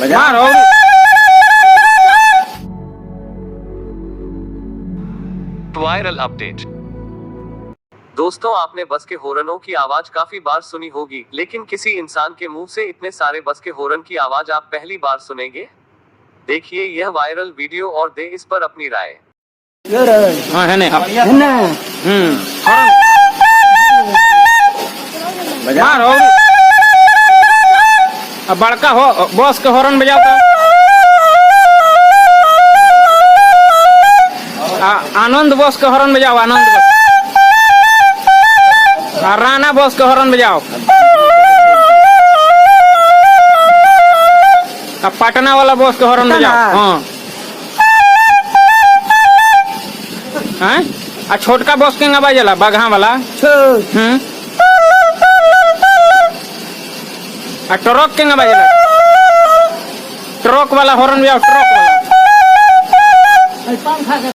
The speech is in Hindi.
मारो। Viral update. दोस्तों, आपने बस के हॉर्नों की आवाज काफी बार सुनी होगी, लेकिन किसी इंसान के मुंह से इतने सारे बस के हॉर्न की आवाज आप पहली बार सुनेंगे। देखिए यह वायरल वीडियो और दे इस पर अपनी राय। हाँ है ने मारो। अब बड़का हो बस के हॉर्न बजाओ तो। आनंद बस के हॉर्न बजाओ, आनंद बस। राना बस के हॉर्न बजाओ। पटना वाला बस के हॉर्न बजाओ। हाँ आ छोटका बस के बजेला बगहा वाला। आ ट्रक के बजेला, ट्रक वाला हॉर्न बजाओ, ट्रक वाला।